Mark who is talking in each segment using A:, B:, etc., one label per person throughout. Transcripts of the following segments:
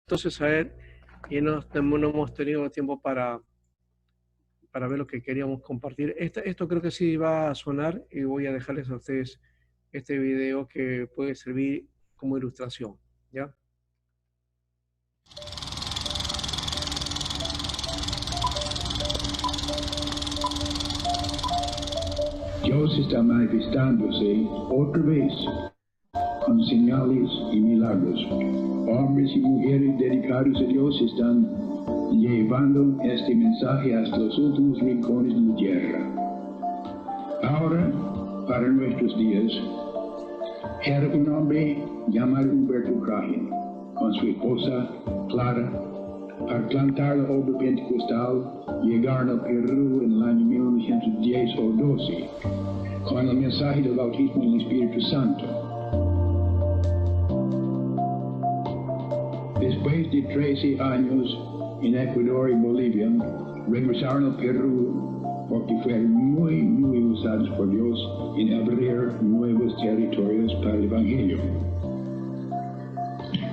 A: Entonces, a ver, y no hemos tenido tiempo para ver lo que queríamos compartir. Esto creo que sí va a sonar y voy a dejarles a ustedes este video que puede servir como ilustración, ¿ya?
B: Dios está manifestándose otra vez con señales y milagros. Hombres y mujeres dedicados a Dios están llevando este mensaje hasta los últimos rincones de la tierra. Ahora, para nuestros días, era un hombre llamado Humberto Krahin, con su esposa Clara, para plantar la obra pentecostal, llegaron al Perú en el año 1910 o 12, con el mensaje del bautismo en el Espíritu Santo. Después de 13 años en Ecuador y Bolivia, regresaron al Perú porque fueron muy usados por Dios en abrir nuevos territorios para el Evangelio.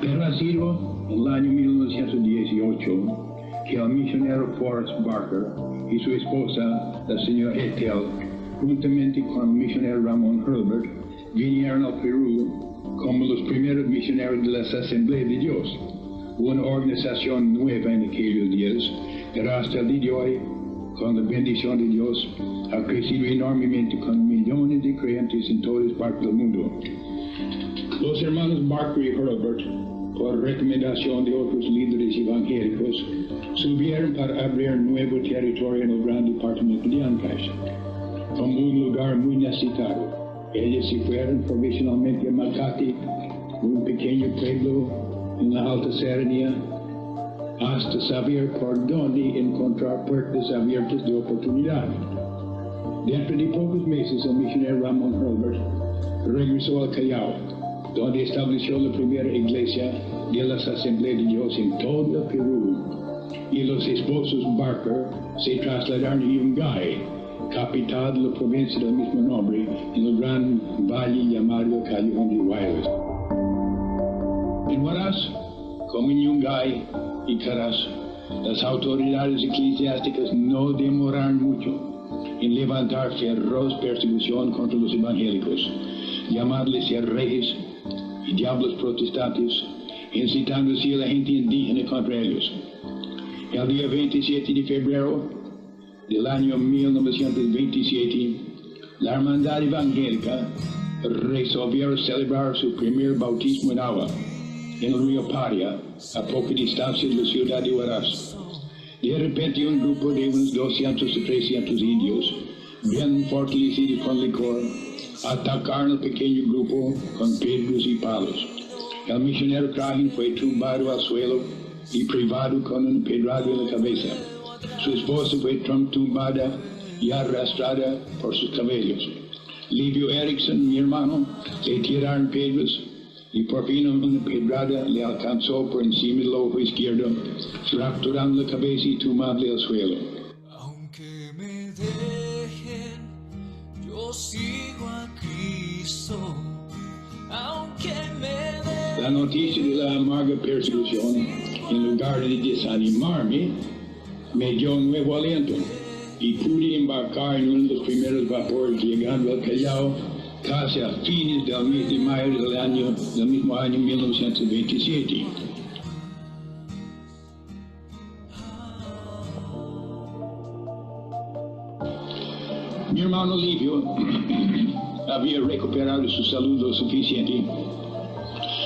B: Pero ha sido en el año 1918 que el misionero Forrest Barker y su esposa, la señora Ethel, juntamente con el misionero Ramón Hurlbert, vinieron al Perú como los primeros misioneros de las Asambleas de Dios, una organización nueva en aquellos días, pero hasta el día de hoy, con la bendición de Dios, ha crecido enormemente con millones de creyentes en todas partes del mundo. Los hermanos Barker y Hurlbert, por recomendación de otros líderes evangélicos, subieron para abrir nuevo territorio en el gran departamento de Ancash, como un lugar muy necesitado. Ellos se fueron provisionalmente a Macate, un pequeño pueblo en la Alta Serranía, hasta saber por dónde encontrar puertas abiertas de oportunidad. Dentro de pocos meses, el misionero Ramón Hurlbert regresó al Callao, donde estableció la primera iglesia de las Asambleas de Dios en todo el Perú, y los esposos Barker se trasladaron a Yungay, capital de la provincia del mismo nombre, en el gran valle llamado Callejón de Huaylas. En Huaraz, como en Yungay y Caraz, las autoridades eclesiásticas no demoraron mucho en levantar feroz persecución contra los evangélicos, llamarles herejes y diablos protestantes, incitando así a la gente indígena contra ellos. El día 27 de febrero del año 1927, la Hermandad Evangélica resolvió celebrar su primer bautismo en agua en el río Paria, a poca distancia de la ciudad de Huaraz. De repente, un grupo de unos 200 o 300 indios, bien fortalecidos con licor, atacaron al pequeño grupo con piedras y palos. El misionero Krahin fue tumbado al suelo y privado con un pedrado en la cabeza. Su esposa fue tumbada y arrastrada por sus cabellos. Livio Erickson, mi hermano, le tiraron piedras y por fin una pedrada le alcanzó por encima del ojo izquierdo, fracturando la cabeza y tumbándole al suelo.
C: Aunque me dejen, yo sigo a Cristo. Aunque me dejen.
B: La noticia de la amarga persecución, en lugar de desanimarme, me dio un nuevo aliento y pude embarcar en uno de los primeros vapores llegando al Callao casi a fines del mes de mayo del mismo año 1927. Mi hermano Livio había recuperado su salud lo suficiente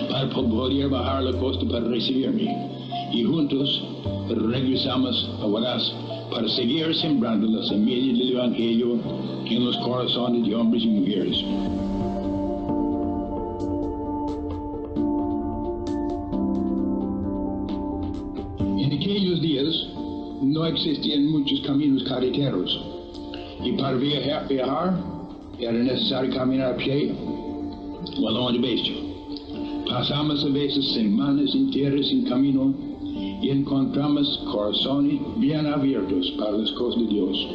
B: para poder bajar la costa para recibirme, y juntos regresamos a Huaraz para seguir sembrando la semilla del Evangelio en los corazones de hombres y mujeres. En aquellos días no existían muchos caminos carreteros, y para viajar era necesario caminar a pie o a loma de bestia. Pasamos a veces semanas enteras en camino y encontramos corazones bien abiertos para las cosas de Dios.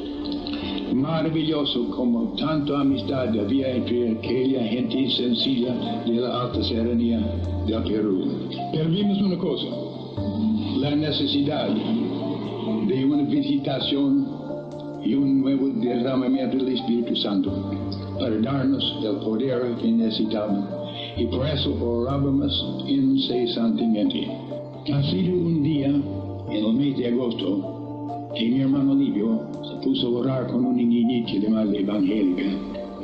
B: Maravilloso como tanta amistad había entre aquella gente sencilla de la Alta Serranía del Perú. Pero vimos una cosa: la necesidad de una visitación y un nuevo derramamiento del Espíritu Santo para darnos el poder que necesitamos, y por eso orábamos incesantemente. Ha sido un día en el mes de agosto que mi hermano Livio se puso a orar con una niñita llamada Evangélica.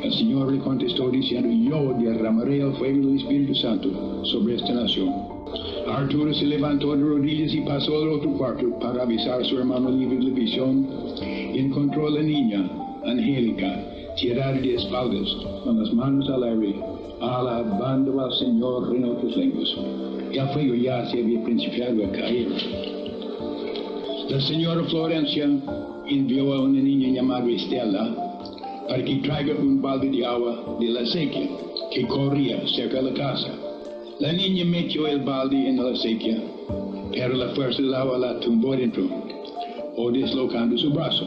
B: El Señor le contestó diciendo: yo derramaré el fuego del Espíritu Santo sobre esta nación. Arturo se levantó de rodillas y pasó al otro cuarto para avisar a su hermano Livio de la visión. Encontró a la niña Angélica tirada de espaldas, con las manos al aire, alabando al Señor en otras lenguas. El fuego ya se había principiado a caer. La señora Florencia envió a una niña llamada Estela para que traiga un balde de agua de la acequia que corría cerca de la casa. La niña metió el balde en la acequia, pero la fuerza del agua la tumbó dentro, o deslocando su brazo.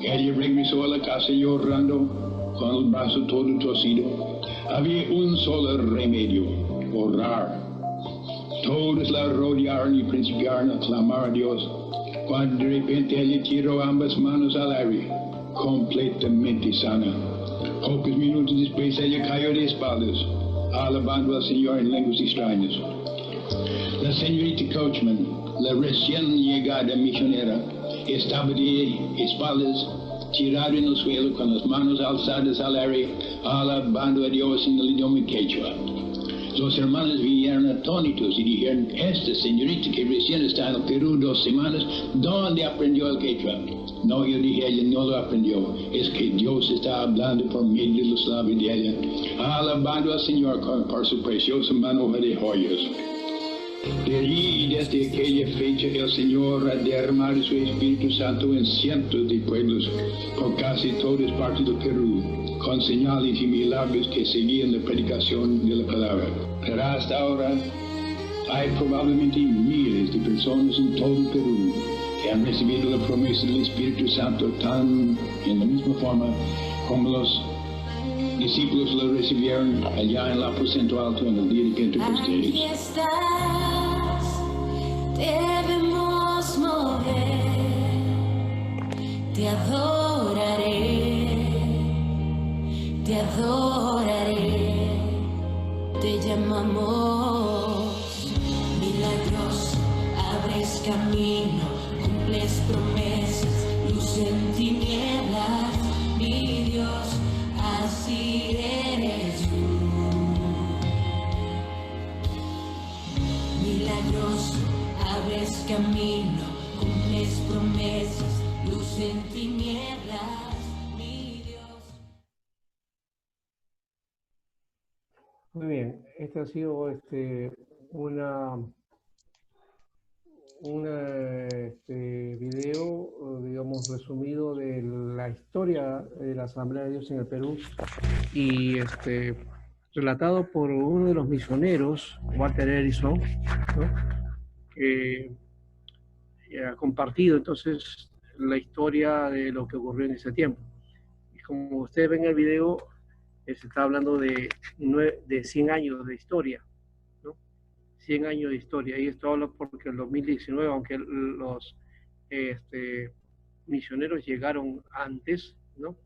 B: Ella regresó a la casa llorando, con el brazo todo torcido. Había un solo remedio: orar. Todos la rodearon y principiaron a clamar a Dios, cuando de repente ella tiró ambas manos al aire, completamente sana. Pocos minutos después ella cayó de espaldas, alabando al Señor en lenguas extrañas. La señorita Coachman, la recién llegada misionera, estaba de espaldas, tirada en el suelo con las manos alzadas al aire, alabando a Dios en el idioma quechua. Los hermanos vinieron atónitos y dijeron: esta señorita que recién está en el Perú 2 semanas, ¿dónde aprendió el quechua? No, yo dije, ella no lo aprendió, es que Dios está hablando por medio de los labios de ella, alabando al Señor por su preciosa manoja de joyas. De allí y desde aquella fecha el Señor ha derramado su Espíritu Santo en cientos de pueblos por casi todas partes del Perú, con señales y milagros que seguían la predicación de la palabra. Pero hasta ahora hay probablemente miles de personas en todo el Perú que han recibido la promesa del Espíritu Santo tan en la misma forma como los discípulos lo recibieron allá en el aposento alto en el día de Pentecostés.
D: Aquí estás, debemos mover, te adoraré, te llamamos. Milagros, abres camino, cumples promesas, luz en tinieblas, mi Dios, así eres tú. Milagros, abres camino, cumples promesas, luz en tinieblas, mi Dios.
A: Muy bien, este ha sido un video, digamos, resumido de la historia de la Asamblea de Dios en el Perú y relatado por uno de los misioneros, Walter Edison, ¿no? Que ha compartido entonces la historia de lo que ocurrió en ese tiempo. Y como ustedes ven en el video, se está hablando de 100 años de historia, ¿no? 100 años de historia. Y esto habla porque en 2019, aunque los misioneros llegaron antes, ¿no?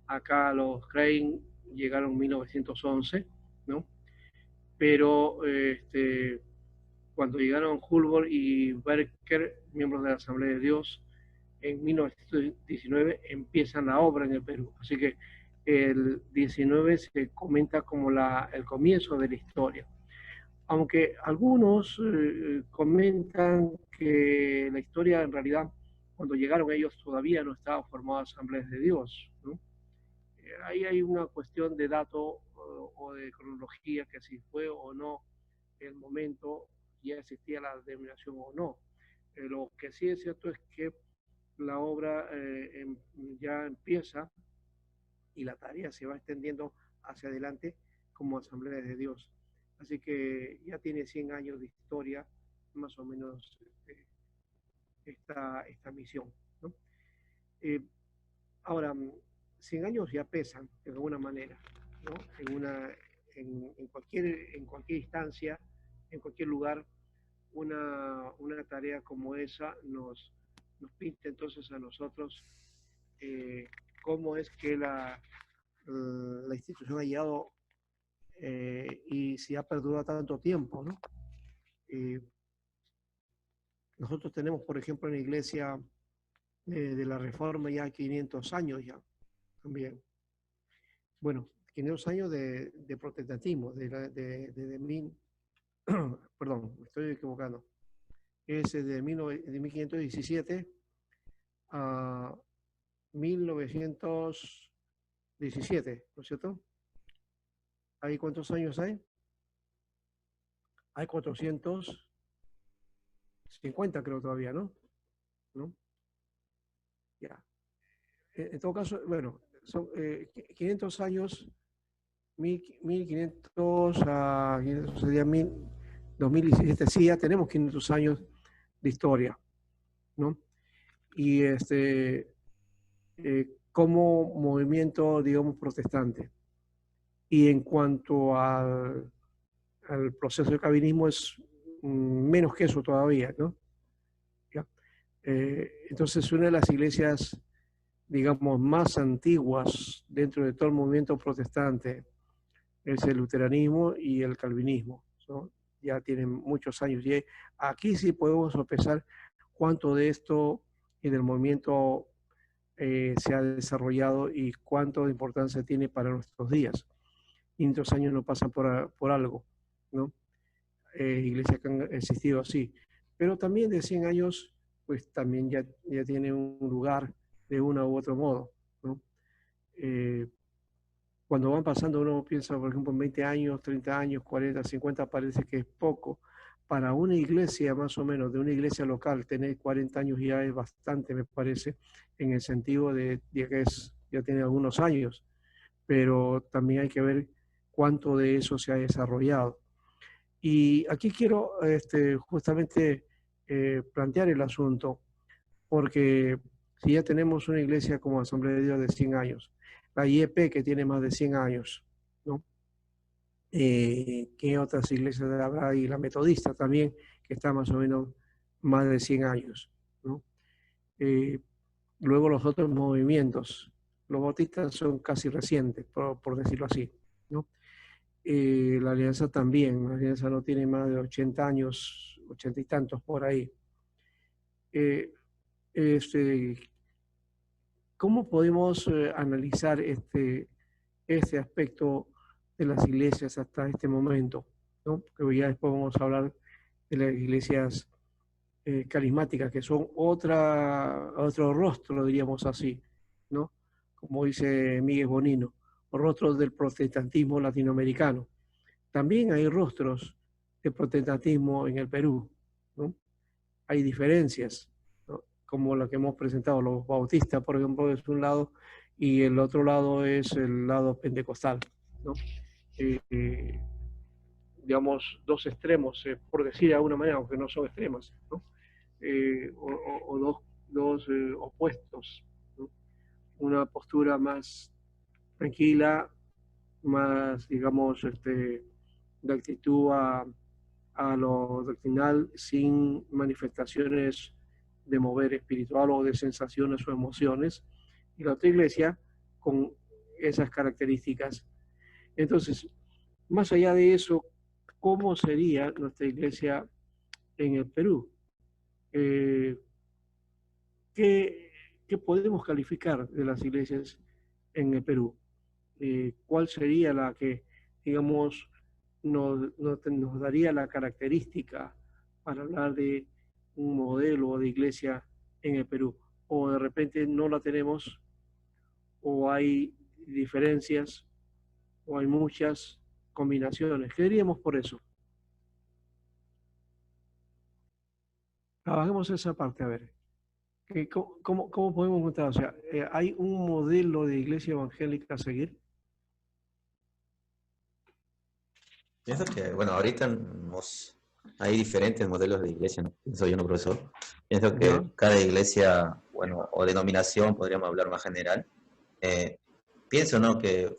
A: Acá los Crane llegaron en 1911, ¿no? Pero cuando llegaron Humboldt y Berker, miembros de la Asamblea de Dios, en 1919 empiezan la obra en el Perú. Así que el 19 se comenta como el comienzo de la historia. Aunque algunos comentan que la historia en realidad, cuando llegaron ellos todavía no estaba formada Asambleas de Dios, ¿no? Ahí hay una cuestión de dato o de cronología, que si fue o no el momento, ya existía la denominación o no. Lo que sí es cierto es que la obra ya empieza y la tarea se va extendiendo hacia adelante como Asamblea de Dios. Así que ya tiene 100 años de historia, más o menos, esta misión, ¿no? Ahora, 100 años ya pesan de alguna manera, ¿no? En cualquier instancia, en cualquier lugar, una tarea como esa nos pinta entonces a nosotros cómo es que la institución ha llegado y si ha perdurado tanto tiempo, ¿no? Nosotros tenemos, por ejemplo, en la iglesia de la Reforma ya 500 años ya, también. Bueno, 500 años de protestantismo, perdón, me estoy equivocando. Es de 1517 a 1917, ¿no es cierto? ¿Hay cuántos años hay? Hay 450 creo todavía, ¿no? ¿No? Ya. En todo caso, bueno, son 500 años, 1500 a 500, sería 2017, sí, ya tenemos 500 años de historia, ¿no? Y como movimiento, digamos, protestante. Y en cuanto al proceso del calvinismo es menos que eso todavía, ¿no? ¿Ya? Entonces, una de las iglesias, digamos, más antiguas dentro de todo el movimiento protestante es el luteranismo y el calvinismo, ¿no? Ya tienen muchos años. Y aquí sí podemos sopesar cuánto de esto en el movimiento se ha desarrollado y cuánto de importancia tiene para nuestros días. 500 años no pasan por algo, ¿no? Iglesias que han existido así. Pero también de 100 años, pues también ya tiene un lugar de uno u otro modo, ¿no? Cuando van pasando uno piensa, por ejemplo, en 20 años, 30 años, 40, 50, parece que es poco. Para una iglesia, más o menos, de una iglesia local, tener 40 años ya es bastante, me parece, en el sentido de que ya tiene algunos años. Pero también hay que ver cuánto de eso se ha desarrollado. Y aquí quiero justamente plantear el asunto, porque si ya tenemos una iglesia como Asamblea de Dios de 100 años, la IEP que tiene más de 100 años, ¿no? ¿Qué otras iglesias habrá? Y la Metodista también, que está más o menos más de 100 años, ¿no? Luego los otros movimientos, los bautistas son casi recientes, por decirlo así, ¿no? La Alianza también, la Alianza no tiene más de 80 años, 80 y tantos por ahí. ¿Cómo podemos analizar este aspecto de las iglesias hasta este momento, ¿no? Porque ya después vamos a hablar de las iglesias carismáticas, que son otro rostro, diríamos así, ¿no? Como dice Miguel Bonino, rostros del protestantismo latinoamericano. También hay rostros de protestantismo en el Perú, ¿no? Hay diferencias, ¿no? Como la que hemos presentado, los bautistas, por ejemplo, es un lado, y el otro lado es el lado pentecostal, ¿no? Digamos, dos extremos, por decir de alguna manera, aunque no son extremas, ¿no? O dos opuestos, ¿no? Una postura más tranquila, más, digamos, de actitud a lo doctrinal, sin manifestaciones de mover espiritual o de sensaciones o emociones, y la otra iglesia con esas características. Entonces, más allá de eso, ¿cómo sería nuestra iglesia en el Perú? ¿Qué podemos calificar de las iglesias en el Perú? ¿Cuál sería la que, digamos, nos daría la característica para hablar de un modelo de iglesia en el Perú? O de repente no la tenemos, o hay diferencias, o hay muchas combinaciones. ¿Qué diríamos por eso? Trabajemos esa parte, a ver. ¿Cómo podemos encontrar? O sea, ¿hay un modelo de iglesia evangélica a seguir?
E: Pienso que, bueno, ahorita hay diferentes modelos de iglesia, ¿no? Pienso yo, no, profesor. Pienso que
A: ¿Ya?
E: cada iglesia, bueno, o denominación, podríamos hablar más general, pienso, ¿no?, que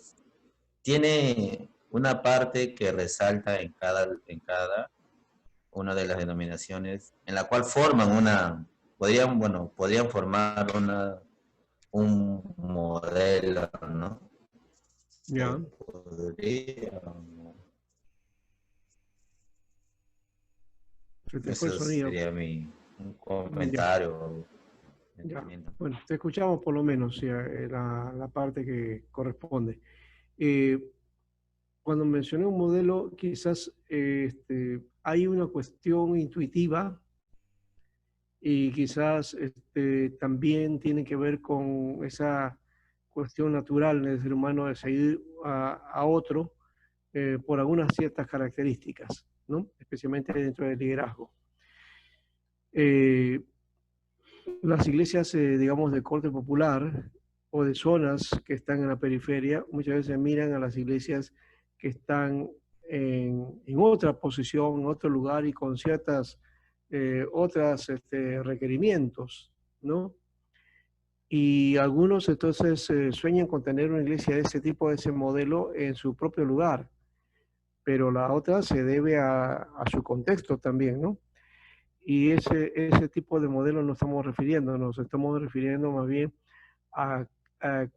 E: tiene una parte que resalta en cada una de las denominaciones en la cual forman podrían formar un modelo, ¿no?
A: Ya. Se te fue el
E: Eso
A: sonido.
E: sería un
A: Ya,
E: comentario.
A: ya. Bueno, te escuchamos por lo menos, sí, la parte que corresponde. Eh, Cuando mencioné un modelo, quizás hay una cuestión intuitiva y quizás también tiene que ver con esa cuestión natural del ser humano de seguir a otro por algunas ciertas características, ¿no? Especialmente dentro del liderazgo. Eh, las iglesias, digamos, de corte popular o de zonas que están en la periferia, muchas veces miran a las iglesias que están en otra posición, en otro lugar y con ciertas otras requerimientos, ¿no? Y algunos entonces sueñan con tener una iglesia de ese tipo, de ese modelo en su propio lugar, pero la otra se debe a su contexto también, ¿no? Y ese tipo de modelo no estamos refiriendo, nos estamos refiriendo más bien a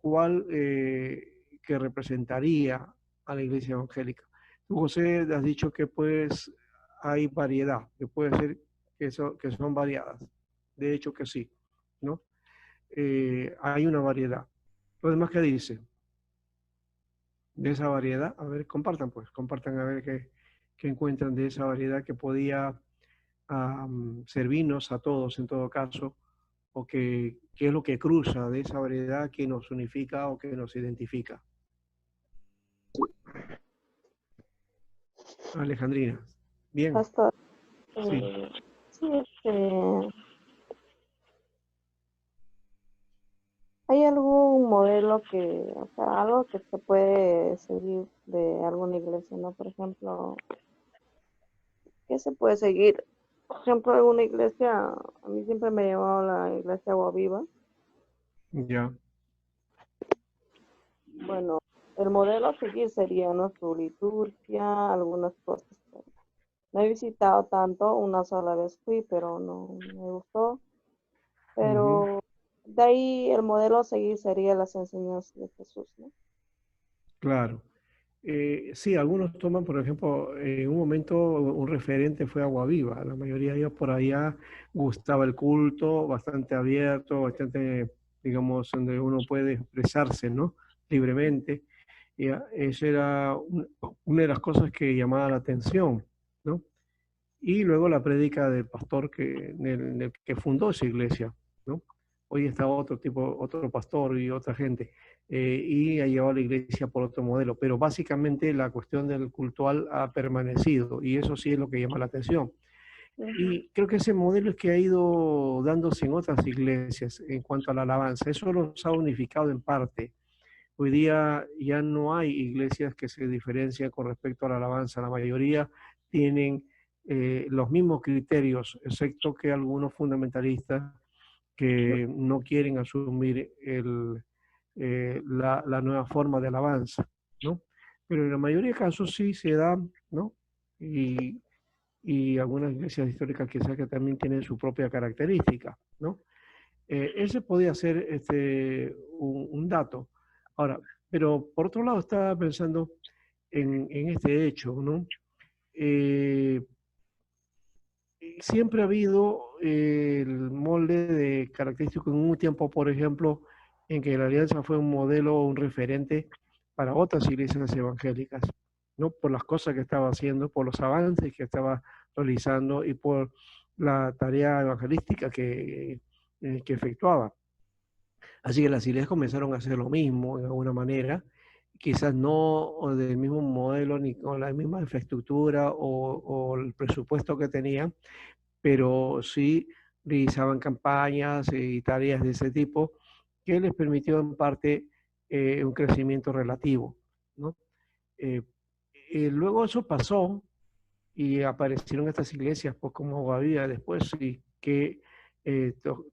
A: cuál que representaría a la iglesia evangélica. Tú, José, has dicho que pues hay variedad, que puede ser que son variadas. De hecho que sí, ¿no? Hay una variedad. Lo demás que dice de esa variedad, a ver, compartan pues, compartan a ver qué encuentran de esa variedad que podía servirnos a todos en todo caso, o qué es lo que cruza de esa variedad que nos unifica o que nos identifica. Alejandrina, bien,
F: Pastor,
A: sí,
F: sí, ¿hay algún modelo o sea, algo que se puede seguir de alguna iglesia, ¿no? Por ejemplo, ¿qué se puede seguir? Por ejemplo, alguna iglesia, a mí siempre me llamó la iglesia Agua Viva.
A: ya,
F: Bueno, el modelo a seguir sería, ¿no? Su liturgia, algunas cosas. No he visitado tanto, una sola vez fui, pero no me gustó. Pero de ahí el modelo a seguir sería las enseñanzas de Jesús, ¿no?
A: claro. Sí, algunos toman, por ejemplo, en un momento un referente fue Agua Viva. La mayoría de ellos por allá gustaba el culto, bastante abierto, bastante, digamos, donde uno puede expresarse, ¿no? Libremente. Y eso era una de las cosas que llamaba la atención, ¿no? Y luego la prédica del pastor que fundó esa iglesia, ¿no? Hoy está otro pastor y otra gente, y ha llevado a la iglesia por otro modelo, pero básicamente la cuestión del cultual ha permanecido y eso sí es lo que llama la atención. Y creo que ese modelo es que ha ido dándose en otras iglesias en cuanto a la alabanza. Eso los ha unificado en parte. Hoy día ya no hay iglesias que se diferencian con respecto a la alabanza. La mayoría tienen los mismos criterios, excepto que algunos fundamentalistas que no quieren asumir la nueva forma de alabanza, ¿no? Pero en la mayoría de casos sí se da, ¿no? Y algunas iglesias históricas quizás que también tienen su propia característica, ¿no? Ese podría ser un dato. Ahora, pero por otro lado estaba pensando en este hecho, ¿no? Siempre ha habido el molde de característico en un tiempo, por ejemplo, en que la Alianza fue un modelo, un referente para otras iglesias evangélicas, ¿no? Por las cosas que estaba haciendo, por los avances que estaba realizando y por la tarea evangelística que efectuaba. Así que las iglesias comenzaron a hacer lo mismo de alguna manera, quizás no del mismo modelo ni con la misma infraestructura o el presupuesto que tenían, pero sí realizaban campañas y tareas de ese tipo que les permitió en parte un crecimiento relativo, ¿no? Eh, Luego eso pasó y aparecieron estas iglesias, pues como Guavía después, y que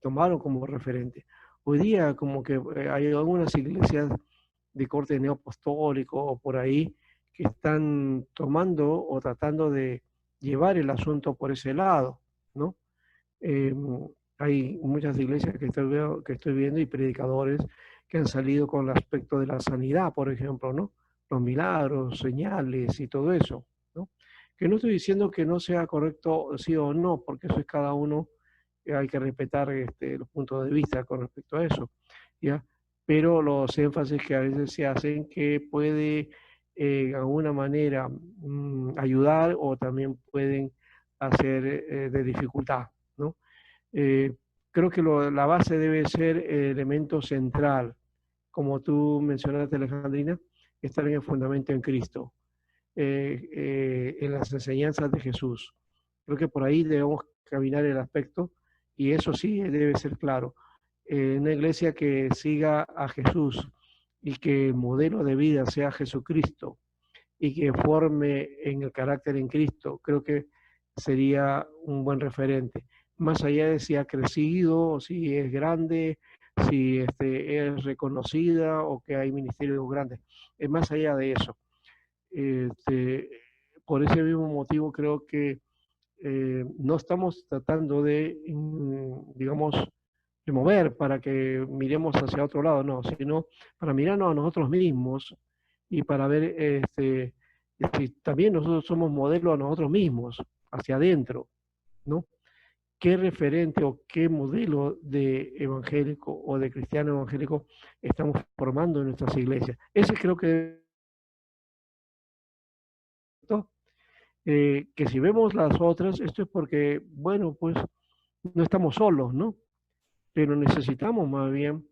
A: tomaron como referente. Hoy día como que hay algunas iglesias de corte neoapostólico o por ahí que están tomando o tratando de llevar el asunto por ese lado, ¿no? Eh, Hay muchas iglesias que estoy viendo y predicadores que han salido con el aspecto de la sanidad, por ejemplo, ¿no? Los milagros, señales y todo eso, ¿no? Que no estoy diciendo que no sea correcto sí o no, porque eso es cada uno, hay que respetar los puntos de vista con respecto a eso, ¿ya? Pero los énfasis que a veces se hacen que puede de alguna manera ayudar o también pueden hacer de dificultad, ¿no? Eh, Creo que la base debe ser el elemento central, como tú mencionaste, Alejandrina, estar en el fundamento en Cristo, en las enseñanzas de Jesús. Creo que por ahí debemos caminar el aspecto y eso sí debe ser claro. Una iglesia que siga a Jesús y que el modelo de vida sea Jesucristo y que forme en el carácter en Cristo, creo que sería un buen referente. Más allá de si ha crecido, si es grande, si es reconocida o que hay ministerios grandes. Es más allá de eso. Este, por ese mismo motivo creo que no estamos tratando de, digamos, de mover para que miremos hacia otro lado, no, sino para mirarnos a nosotros mismos y para ver si también nosotros somos modelo a nosotros mismos, hacia adentro, ¿no? ¿Qué referente o qué modelo de evangélico o de cristiano evangélico estamos formando en nuestras iglesias? Ese creo que que si vemos las otras, esto es porque, bueno, pues no estamos solos, ¿no? Pero necesitamos más bien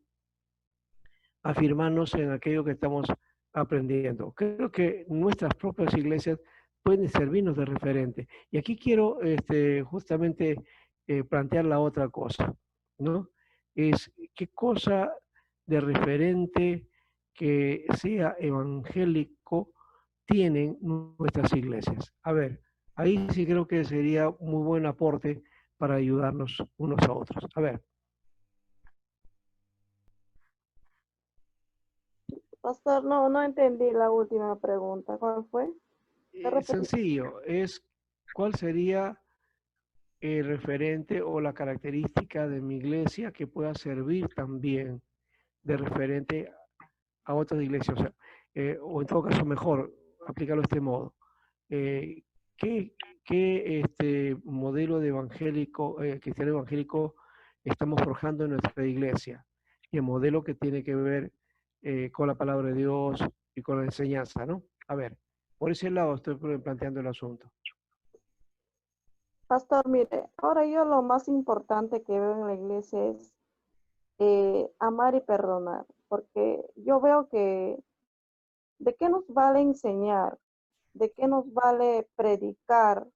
A: afirmarnos en aquello que estamos aprendiendo. Creo que nuestras propias iglesias pueden servirnos de referente. Y aquí quiero justamente plantear la otra cosa, ¿no? Es qué cosa de referente que sea evangélico tienen nuestras iglesias. A ver, ahí sí creo que sería un muy buen aporte para ayudarnos unos a otros. A ver.
F: Pastor, no entendí la última pregunta. ¿Cuál fue?
A: Sencillo, es cuál sería el referente o la característica de mi iglesia que pueda servir también de referente a otras iglesias, o en todo caso mejor, aplicarlo de este modo. Eh, ¿Qué modelo de evangélico, cristiano evangélico estamos forjando en nuestra iglesia? Y el modelo que tiene que ver con la palabra de Dios y con la enseñanza, ¿no? A ver, por ese lado estoy planteando el asunto.
F: Pastor, mire, ahora yo lo más importante que veo en la iglesia es amar y perdonar, porque yo veo que ¿de qué nos vale enseñar? ¿De qué nos vale predicar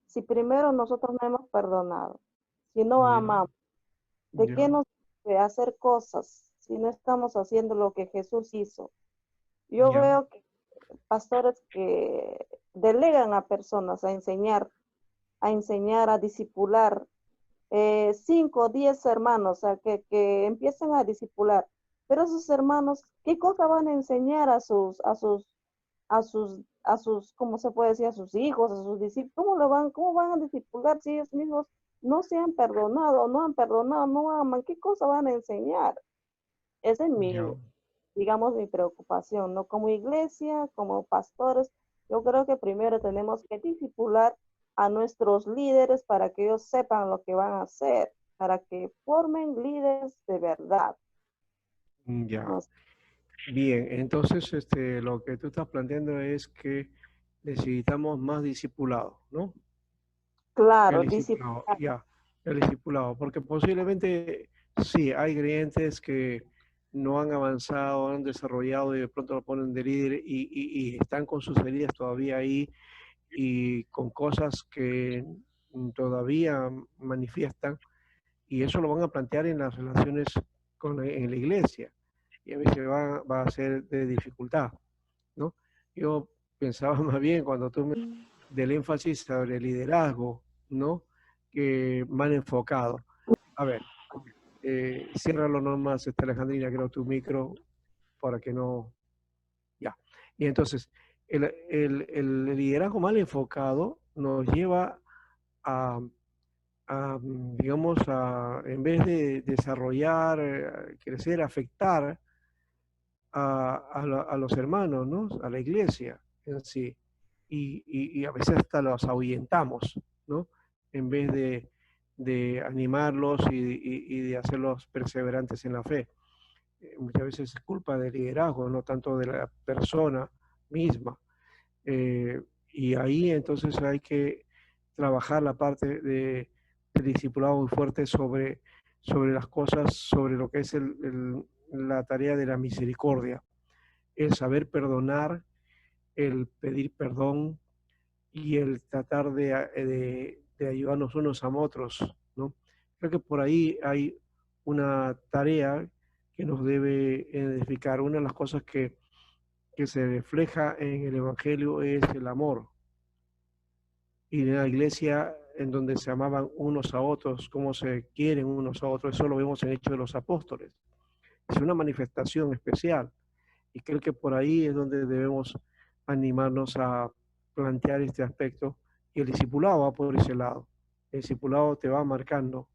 F: si primero nosotros no hemos perdonado? Si no
A: Ya,
F: amamos, ¿de qué
A: ya,
F: nos sirve hacer cosas si no estamos haciendo lo que Jesús hizo? Yo
A: ya,
F: veo que pastores que delegan a personas a enseñar, a discipular, 5 o 10 hermanos, o sea, que empiecen a discipular. Pero esos hermanos, ¿qué cosa van a enseñar ¿cómo se puede decir? A sus hijos, a sus discípulos? ¿Cómo van a discipular si ellos mismos no se han perdonado, no han perdonado, no aman? ¿Qué cosa van a enseñar? Esa es
A: ya.
F: digamos, mi preocupación, ¿no? Como iglesia, como pastores, yo creo que primero tenemos que discipular a nuestros líderes para que ellos sepan lo que van a hacer, para que formen líderes de verdad.
A: Ya.
F: ¿No?
A: Bien, entonces lo que tú estás planteando es que necesitamos más discipulado, ¿no?
F: Claro,
A: El discipulado, ya, el discipulado, porque posiblemente sí, hay creyentes que no han avanzado, han desarrollado y de pronto lo ponen de líder y están con sus heridas todavía ahí y con cosas que todavía manifiestan y eso lo van a plantear en las relaciones en la iglesia y a veces va a ser de dificultad, ¿no? Yo pensaba más bien cuando tú me del énfasis sobre el liderazgo, ¿no? Que mal enfocado. A ver, ciérralo nomás, Alejandrina, creo tu micro para que no... Ya. Y entonces, el liderazgo mal enfocado nos lleva digamos, en vez de desarrollar, crecer, afectar a los hermanos, ¿no? A la iglesia en sí. Y a veces hasta los ahuyentamos, ¿no? En vez de animarlos y de hacerlos perseverantes en la fe. Muchas veces es culpa del liderazgo, no tanto de la persona misma. Y ahí entonces hay que trabajar la parte del discipulado muy fuerte sobre las cosas, sobre lo que es la tarea de la misericordia, el saber perdonar, el pedir perdón y el tratar de ayudarnos unos a otros, ¿no? Creo que por ahí hay una tarea que nos debe edificar. Una de las cosas que se refleja en el Evangelio es el amor. Y en la iglesia en donde se amaban unos a otros, cómo se quieren unos a otros, eso lo vemos en Hechos de los Apóstoles. Es una manifestación especial. Y creo que por ahí es donde debemos animarnos a plantear este aspecto. Y el discipulado va por ese lado. El discipulado te va marcando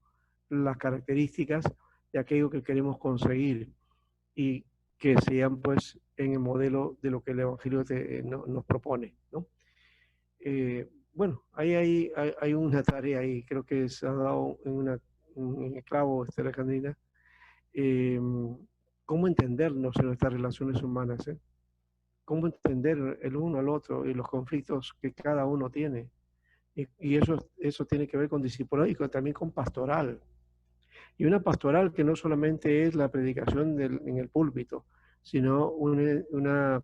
A: las características de aquello que queremos conseguir y que sean pues en el modelo de lo que el Evangelio nos propone, ¿no? Bueno, ahí hay una tarea ahí, creo que se ha dado en el clavo, Alejandrina, cómo entendernos en nuestras relaciones humanas, cómo entender el uno al otro y los conflictos que cada uno tiene. Y eso tiene que ver con discipulado y también con pastoral. Y una pastoral que no solamente es la predicación en el púlpito, sino una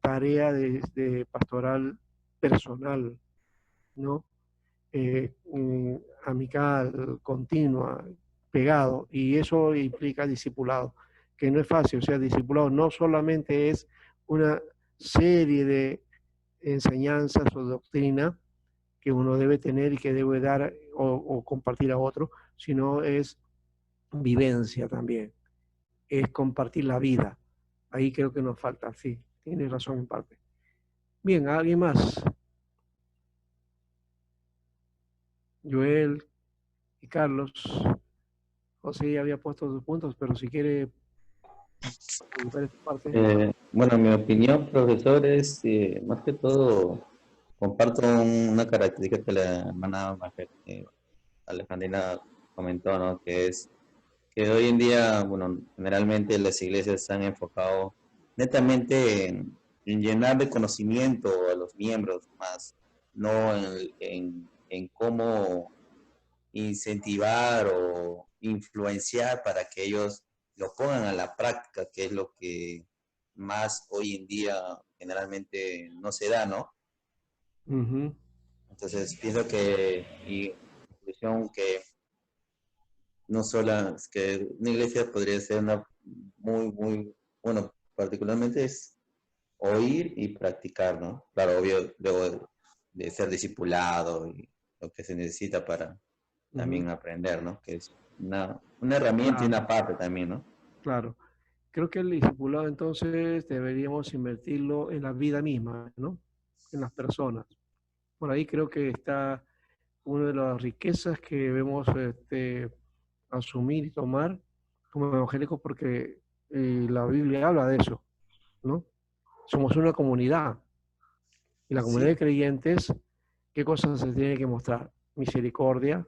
A: tarea de pastoral personal, ¿no? Amical, continua, pegado, y eso implica discipulado, que no es fácil. O sea, discipulado no solamente es una serie de enseñanzas o doctrina que uno debe tener y que debe dar o compartir a otro, sino es vivencia también, es compartir la vida. Ahí creo que nos falta, sí, tienes razón en parte. Bien, ¿alguien más? Joel y Carlos. José ya había puesto sus puntos, pero si quiere comentar esta parte.
E: Bueno, mi opinión, profesor, es más que todo, comparto una característica que la hermana Alejandrina comentó, ¿no? Que es que hoy en día, bueno, generalmente las iglesias se han enfocado netamente en llenar de conocimiento a los miembros, más no en cómo incentivar o influenciar para que ellos lo pongan a la práctica, que es lo que más hoy en día generalmente no se da, ¿no?
A: Uh-huh.
E: Entonces pienso que, y conclusión, que no solo es que una iglesia podría ser una muy, bueno, particularmente es oír y practicar, ¿no? Claro, obvio, luego de ser discipulado y lo que se necesita para también aprender, ¿no? Que es una herramienta y
A: Claro,
E: una parte también, ¿no?
A: claro. Creo que el discipulado entonces deberíamos invertirlo en la vida misma, ¿no? En las personas. Por ahí creo que está una de las riquezas que debemos asumir y tomar como evangélicos, porque la Biblia habla de eso, ¿no? Somos una comunidad y la comunidad
E: Sí,
A: de creyentes, ¿qué cosas se tiene que mostrar? Misericordia,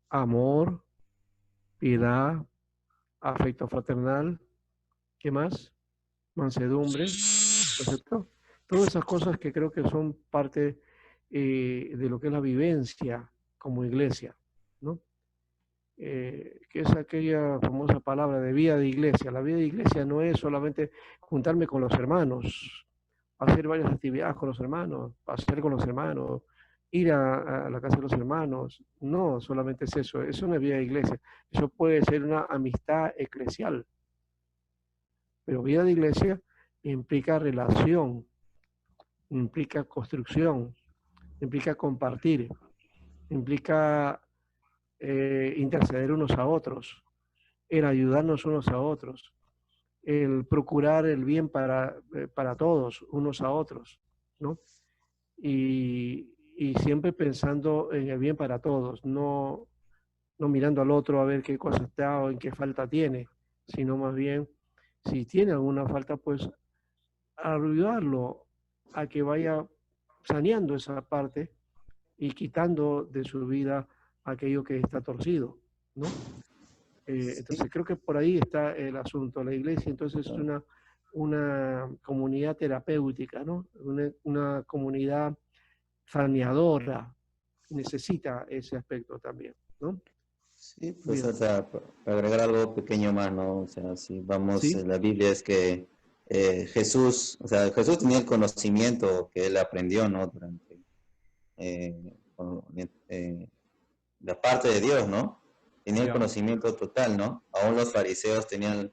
A: amor, piedad, afecto fraternal, ¿qué más? Mansedumbre, ¿no? Todas esas cosas que creo que son parte de lo que es la vivencia como iglesia, ¿no? Que es aquella famosa palabra de vida de iglesia. La vida de iglesia no es solamente juntarme con los hermanos, hacer varias actividades con los hermanos, hacer con los hermanos, ir a la casa de los hermanos. No solamente es eso, es una vida de iglesia. Eso puede ser una amistad eclesial, pero vida de iglesia implica relación, implica construcción, implica compartir, implica interceder unos a otros, el ayudarnos unos a otros, el procurar el bien para todos, unos a otros, ¿no? Y y siempre pensando en el bien para todos, no mirando al otro a ver qué cosa está o en qué falta tiene, sino más bien, si tiene alguna falta, pues ayudarlo a que vaya saneando esa parte y quitando de su vida aquello que está torcido, ¿no? Entonces creo que por ahí está el asunto. La iglesia entonces es una comunidad terapéutica, ¿no? Una comunidad saneadora, necesita ese aspecto también, ¿no?
E: Sí, pues,
A: Bien.
E: o sea, para agregar algo pequeño más, ¿no? O sea, si vamos,
A: ¿Sí?
E: en la Biblia es que Jesús, o sea, Jesús tenía el conocimiento que él aprendió, ¿no? Durante, con- de parte de Dios, ¿no? Tenía el
A: Ya.
E: conocimiento total, ¿no? Aún los fariseos tenían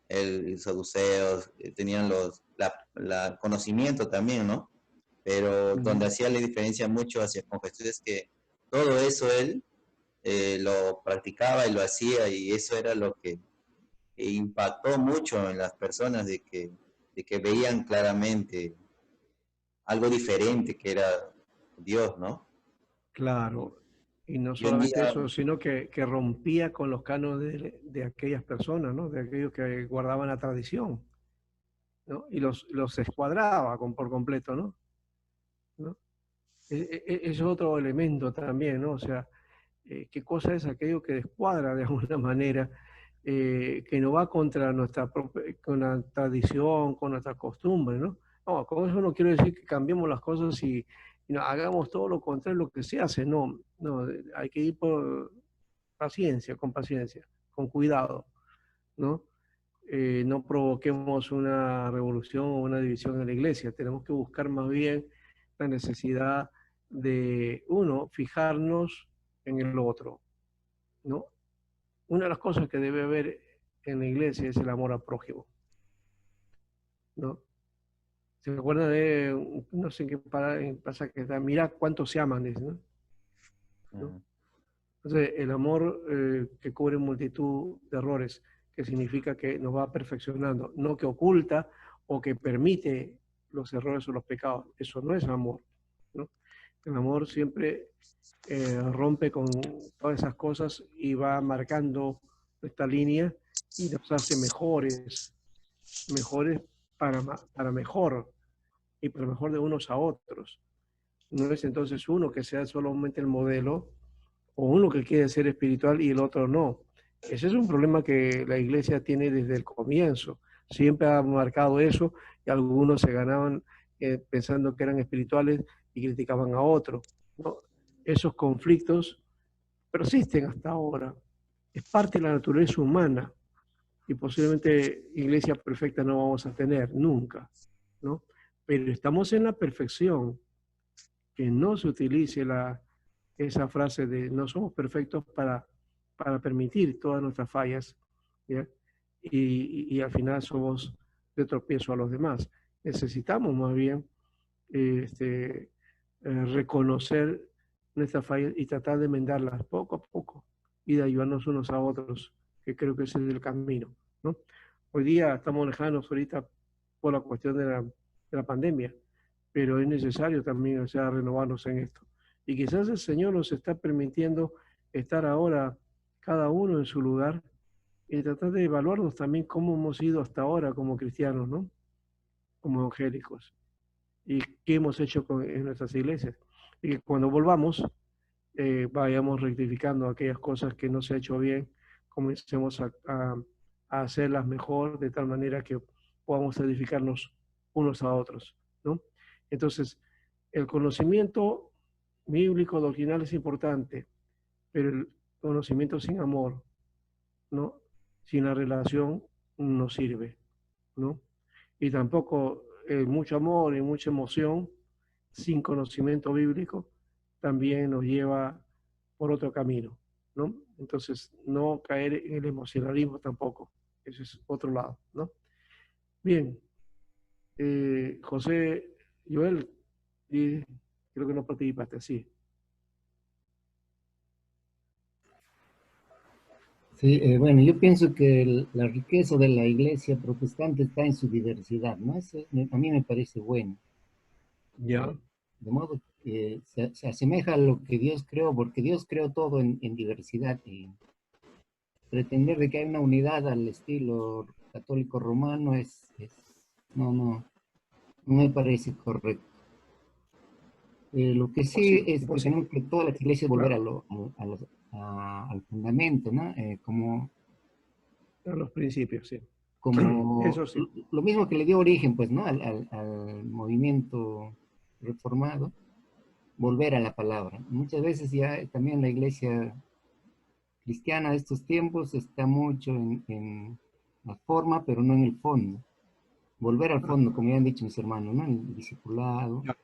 E: el saduceos, tenían la conocimiento también, ¿no? Pero donde
A: Ujú.
E: hacía la diferencia mucho hacia con Jesús es que todo eso él lo practicaba y lo hacía y eso era lo que impactó mucho en las personas de que veían claramente algo diferente que era Dios, ¿no?
A: Claro. Y no
E: Y hoy en
A: solamente
E: día,
A: eso, sino que rompía con los cánones de aquellas personas, ¿no? De aquellos que guardaban la tradición, ¿no? Y los escuadraba por completo, ¿no? ¿No? Es otro elemento también, ¿no? O sea, ¿qué cosa es aquello que descuadra de alguna manera, que no va contra nuestra propia, con la tradición, con nuestra costumbre, ¿no? No, con eso no quiero decir que cambiemos las cosas y no, hagamos todo lo contrario de lo que se hace, no, no, hay que ir por paciencia, con cuidado, ¿no? No provoquemos una revolución o una división en la iglesia, tenemos que buscar más bien la necesidad de, uno, fijarnos en el otro, ¿no? Una de las cosas que debe haber en la iglesia es el amor al prójimo, ¿no? ¿Se acuerdan de, no sé en qué pasa que está, mira cuántos se aman, dice, ¿no? ¿No? Entonces, el amor que cubre multitud de errores, que significa que nos va perfeccionando, no que oculta o que permite los errores o los pecados. Eso no es amor, ¿no? El amor siempre rompe con todas esas cosas y va marcando esta línea y nos hace mejores para mejor y para mejor de unos a otros. No es entonces uno que sea solamente el modelo o uno que quiere ser espiritual y el otro no. Ese es un problema que la iglesia tiene desde el comienzo. Siempre ha marcado eso y algunos se ganaban pensando que eran espirituales y criticaban a otros, ¿no? Esos conflictos persisten hasta ahora. Es parte de la naturaleza humana y posiblemente iglesia perfecta no vamos a tener nunca, ¿no? Pero estamos en la perfección, que no se utilice esa frase de no somos perfectos para permitir todas nuestras fallas, ¿ya? Y al final somos de tropiezo a los demás. Necesitamos más bien reconocer nuestras fallas y tratar de enmendarlas poco a poco y de ayudarnos unos a otros, que creo que ese es el camino, ¿no? Hoy día estamos lejanos ahorita por la cuestión de la pandemia, pero es necesario también, o sea, renovarnos en esto. Y quizás el Señor nos está permitiendo estar ahora cada uno en su lugar y tratar de evaluarnos también cómo hemos ido hasta ahora como cristianos, ¿no? Como evangélicos. Y qué hemos hecho en nuestras iglesias. Y que cuando volvamos, vayamos rectificando aquellas cosas que no se ha hecho bien, comencemos a hacerlas mejor, de tal manera que podamos edificarnos unos a otros, ¿no? Entonces, el conocimiento bíblico doctrinal es importante, pero el conocimiento sin amor, ¿no? Sin la relación no sirve, ¿no? Y tampoco mucho amor y mucha emoción sin conocimiento bíblico también nos lleva por otro camino, ¿no? Entonces, no caer en el emocionalismo tampoco. Ese es otro lado, ¿no? Bien, José, Joel, creo que no participaste, sí.
G: Sí, bueno, yo pienso que la riqueza de la iglesia protestante está en su diversidad, ¿no? Eso a mí me parece bueno.
A: Ya.
G: De modo se asemeja a lo que Dios creó, porque Dios creó todo en diversidad, y pretender de que hay una unidad al estilo católico romano no, no me parece correcto. Lo que sí es que
A: Imposible,
G: tenemos que todas las iglesias volver
A: claro,
G: al fundamento, ¿no?
A: a los principios, sí.
G: Como
A: Eso sí,
G: lo mismo que le dio origen, pues, ¿no? Al movimiento reformado, volver a la palabra. Muchas veces ya también la iglesia cristiana de estos tiempos está mucho en la forma, pero no en el fondo. Volver al fondo, como ya han dicho mis hermanos, ¿no? El discipulado.
A: ya,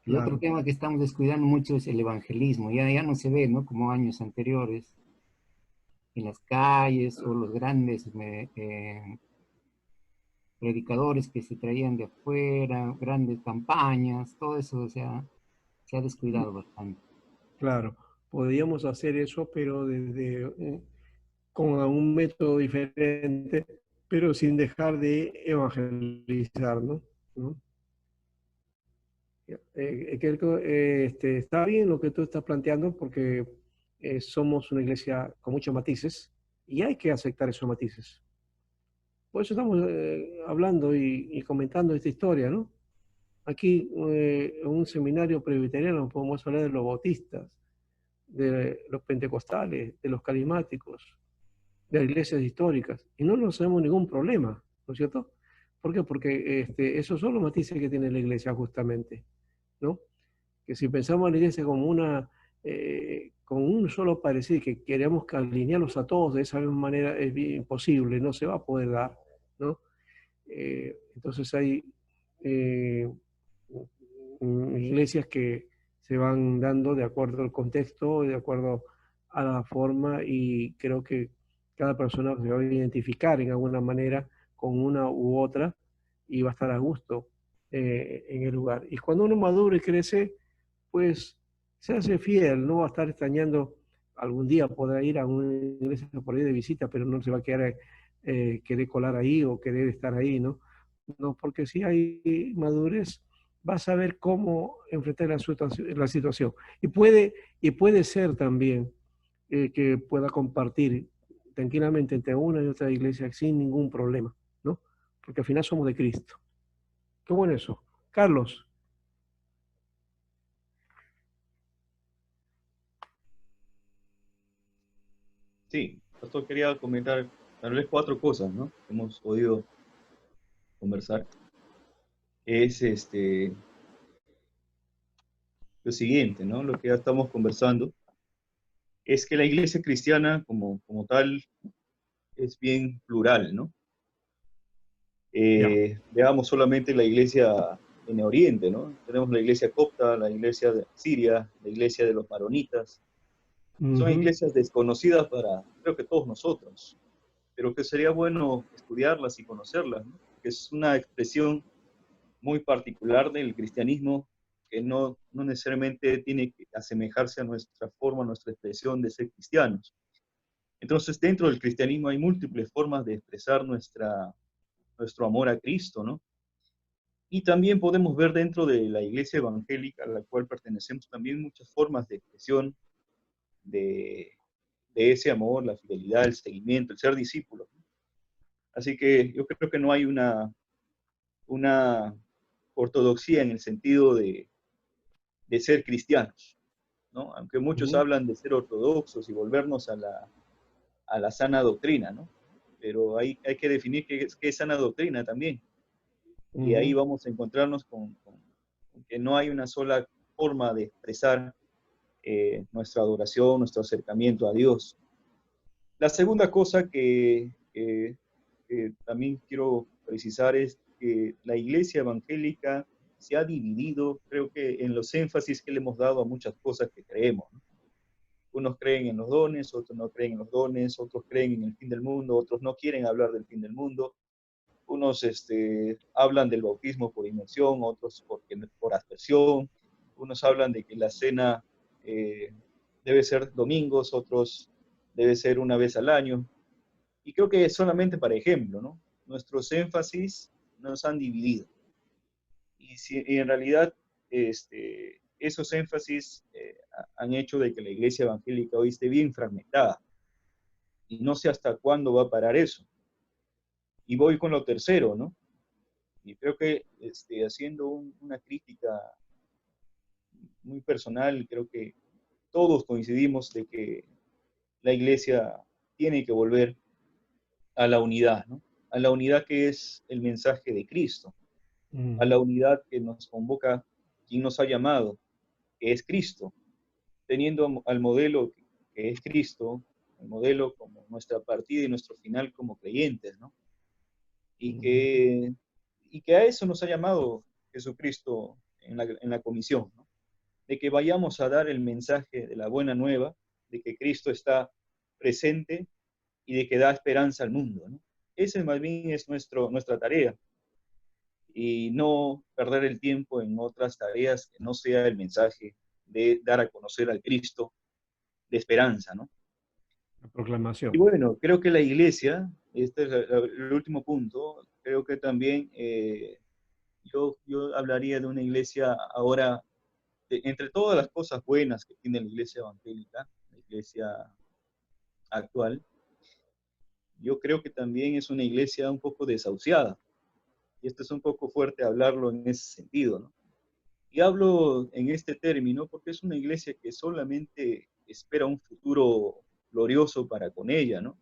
G: Y otro
A: claro.
G: tema que estamos descuidando mucho es el evangelismo. Ya no se ve, ¿no? Como años anteriores, en las calles o los grandes predicadores que se traían de afuera, grandes campañas, todo eso, o sea, se ha descuidado bastante.
A: Claro, podríamos hacer eso, pero desde, con un método diferente, pero sin dejar de evangelizar, ¿no? ¿No? Está bien lo que tú estás planteando porque somos una iglesia con muchos matices y hay que aceptar esos matices. Por eso estamos hablando y comentando esta historia, ¿no? Aquí en un seminario presbiteriano podemos hablar de los bautistas, de los pentecostales, de los carismáticos, de las iglesias históricas, y no nos hacemos ningún problema, ¿no es cierto? ¿Por qué? Porque esos son los matices que tiene la iglesia justamente, ¿no? Que si pensamos en la iglesia como con un solo parecer, que queremos alinearlos a todos de esa misma manera, es bien imposible, no se va a poder dar, ¿no? Entonces hay eh, iglesias que se van dando de acuerdo al contexto, de acuerdo a la forma, y creo que cada persona se va a identificar en alguna manera con una u otra y va a estar a gusto en el lugar. Y cuando uno madura y crece, pues se hace fiel, no va a estar extrañando. Algún día podrá ir a una iglesia por ahí de visita, pero no se va a querer colar ahí o querer estar ahí, ¿no? No, porque si hay madurez, vas a ver cómo enfrentar la situación. Y puede ser también que pueda compartir tranquilamente entre una y otra iglesia sin ningún problema, ¿no? Porque al final somos de Cristo. Qué bueno eso. Carlos,
H: Sí, pastor, quería comentar tal vez cuatro cosas, ¿no? Que hemos podido conversar. Es lo siguiente, ¿no? Lo que ya estamos conversando es que la iglesia cristiana como tal es bien plural, ¿no?
A: ya.
H: Veamos solamente la iglesia en Oriente, ¿no? Tenemos la iglesia copta, la iglesia de Siria, la iglesia de los maronitas. Son
A: Ujú.
H: iglesias desconocidas para, creo que todos nosotros, pero que sería bueno estudiarlas y conocerlas, ¿no? Que es una expresión muy particular del cristianismo que no necesariamente tiene que asemejarse a nuestra forma, a nuestra expresión de ser cristianos. Entonces, dentro del cristianismo hay múltiples formas de expresar nuestro amor a Cristo, ¿no? Y también podemos ver dentro de la iglesia evangélica a la cual pertenecemos también muchas formas de expresión de, de ese amor, la fidelidad, el seguimiento, el ser discípulo. Así que yo creo que no hay una ortodoxia en el sentido de ser cristianos, ¿no? Aunque muchos
A: Ujú.
H: hablan de ser ortodoxos y volvernos a la sana doctrina, ¿no? Pero hay que definir qué es sana doctrina también. Y ahí
A: Ujú.
H: vamos a encontrarnos con que no hay una sola forma de expresar nuestra adoración, nuestro acercamiento a Dios. La segunda cosa que también quiero precisar es que la iglesia evangélica se ha dividido, creo que en los énfasis que le hemos dado a muchas cosas que creemos, ¿no? Unos creen en los dones, otros no creen en los dones, otros creen en el fin del mundo, otros no quieren hablar del fin del mundo. Unos hablan del bautismo por inmersión, otros por aspersión. Unos hablan de que la cena eh, debe ser domingos, otros debe ser una vez al año. Y creo que es solamente para ejemplo, ¿no? Nuestros énfasis nos han dividido. Y en realidad, esos énfasis han hecho de que la iglesia evangélica hoy esté bien fragmentada. Y no sé hasta cuándo va a parar eso. Y voy con lo tercero, ¿no? Y creo que haciendo una crítica muy personal, creo que todos coincidimos de que la iglesia tiene que volver a la unidad, ¿no? A la unidad que es el mensaje de Cristo, a la unidad que nos convoca, quien nos ha llamado, que es Cristo, teniendo al modelo que es Cristo, el modelo como nuestra partida y nuestro final como creyentes, ¿no? Y que a eso nos ha llamado Jesucristo en la comisión, ¿no? De que vayamos a dar el mensaje de la buena nueva, de que Cristo está presente y de que da esperanza al mundo, ¿no? Ese más bien es nuestra tarea, y no perder el tiempo en otras tareas que no sea el mensaje de dar a conocer al Cristo de esperanza, ¿no?
A: La proclamación.
H: Y bueno, creo que la iglesia, este es el último punto, creo que también yo hablaría de una iglesia ahora, entre todas las cosas buenas que tiene la iglesia evangélica, la iglesia actual, yo creo que también es una iglesia un poco desahuciada. Y esto es un poco fuerte hablarlo en ese sentido, ¿no? Y hablo en este término porque es una iglesia que solamente espera un futuro glorioso para con ella, ¿no?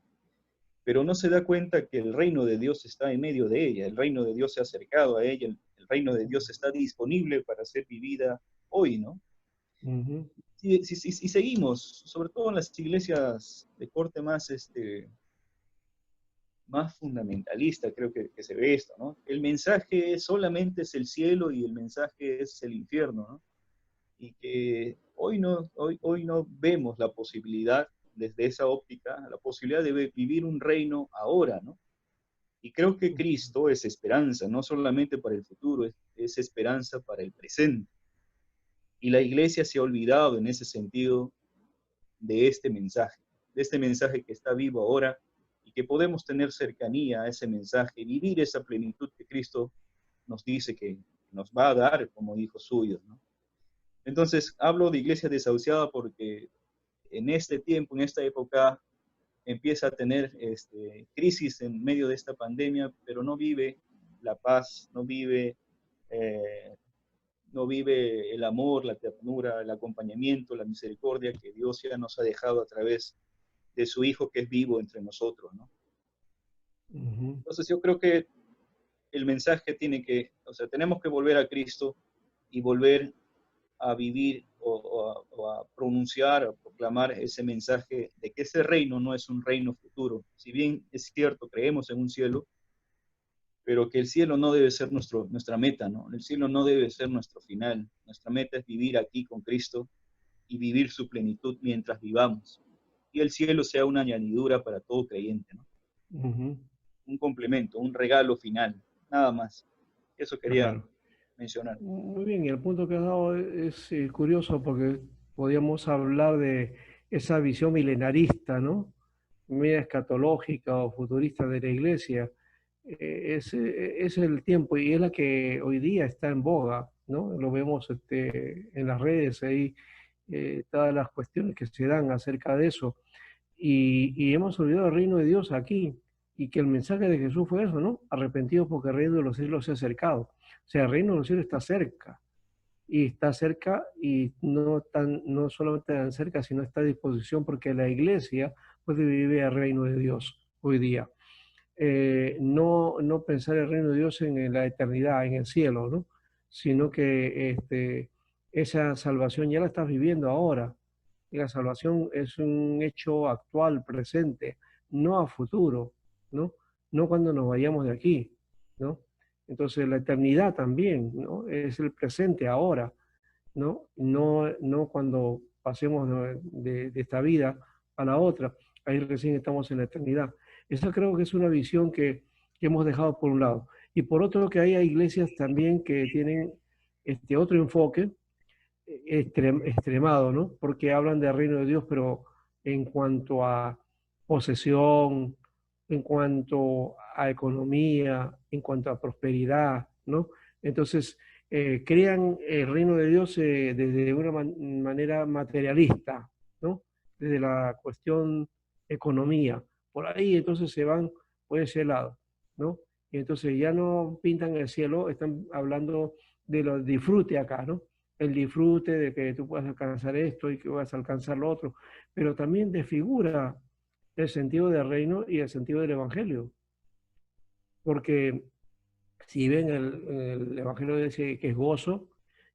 H: Pero no se da cuenta que el reino de Dios está en medio de ella, el reino de Dios se ha acercado a ella, el reino de Dios está disponible para ser vivida hoy, ¿no? Y seguimos, sobre todo en las iglesias de corte más fundamentalista, creo que se ve esto, ¿no? El mensaje solamente es el cielo y el mensaje es el infierno, ¿no? Y que hoy no vemos la posibilidad, desde esa óptica, la posibilidad de vivir un reino ahora, ¿no? Y creo que Cristo es esperanza, no solamente para el futuro, es esperanza para el presente. Y la iglesia se ha olvidado en ese sentido de este mensaje que está vivo ahora, y que podemos tener cercanía a ese mensaje, vivir esa plenitud que Cristo nos dice que nos va a dar como hijos suyos, ¿no? Entonces, hablo de iglesia desahuciada porque en este tiempo, en esta época, empieza a tener crisis en medio de esta pandemia, pero no vive la paz, no vive el amor, la ternura, el acompañamiento, la misericordia que Dios ya nos ha dejado a través de su Hijo que es vivo entre nosotros, ¿no? Entonces yo creo que el mensaje tenemos que volver a Cristo y volver a vivir o a pronunciar, a proclamar ese mensaje de que ese reino no es un reino futuro. Si bien es cierto, creemos en un cielo, pero que el cielo no debe ser nuestra meta, ¿no? El cielo no debe ser nuestro final. Nuestra meta es vivir aquí con Cristo y vivir su plenitud mientras vivamos. Y el cielo sea una añadidura para todo creyente, ¿no? Un complemento, un regalo final, nada más. Eso quería mencionar.
A: Muy bien, y el punto que has dado es curioso porque podríamos hablar de esa visión milenarista, ¿no? Media escatológica o futurista de la iglesia. Es el tiempo y es la que hoy día está en boga, ¿no? Lo vemos en las redes ahí, todas las cuestiones que se dan acerca de eso. Y hemos olvidado el reino de Dios aquí, y que el mensaje de Jesús fue eso, ¿no? Arrepentidos porque el reino de los cielos se ha acercado. O sea, el reino de los cielos está cerca, y no solamente tan cerca, sino está a disposición, porque la iglesia puede vivir el reino de Dios hoy día. No pensar el reino de Dios en la eternidad, en el cielo, ¿no? Sino que esa salvación ya la estás viviendo ahora. Y la salvación es un hecho actual, presente, no a futuro, ¿no? No cuando nos vayamos de aquí, ¿no? Entonces la eternidad también, ¿no? Es el presente ahora, ¿no? No cuando pasemos de esta vida a la otra. Ahí recién estamos en la eternidad. Esa creo que es una visión que hemos dejado por un lado. Y por otro, que hay iglesias también que tienen otro enfoque extremado, ¿no? Porque hablan del reino de Dios, pero en cuanto a posesión, en cuanto a economía, en cuanto a prosperidad, ¿no? Entonces, crean el reino de Dios desde una manera materialista, ¿no? Desde la cuestión economía. Por ahí entonces se van por ese lado, ¿no? Y entonces ya no pintan el cielo, están hablando de los disfrute acá, ¿no? El disfrute de que tú puedas alcanzar esto y que vas a alcanzar lo otro, pero también desfigura el sentido del reino y el sentido del evangelio. Porque si ven el evangelio dice que es gozo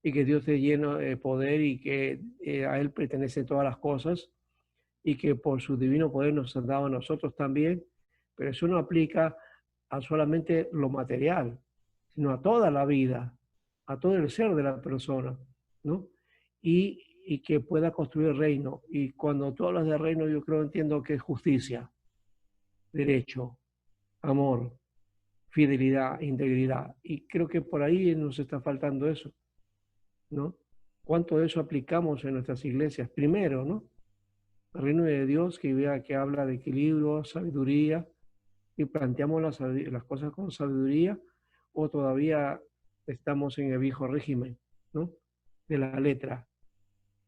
A: y que Dios te llena de poder y que a Él pertenecen todas las cosas y que por su divino poder nos han dado a nosotros también, pero eso no aplica a solamente lo material, sino a toda la vida, a todo el ser de la persona, ¿no? Y que pueda construir el reino. Y cuando tú hablas de reino, yo creo, entiendo que es justicia, derecho, amor, fidelidad, integridad. Y creo que por ahí nos está faltando eso, ¿no? ¿Cuánto de eso aplicamos en nuestras iglesias? Primero, ¿no? El reino de Dios que habla de equilibrio, sabiduría, y planteamos las cosas con sabiduría, o todavía estamos en el viejo régimen, ¿no? De la letra.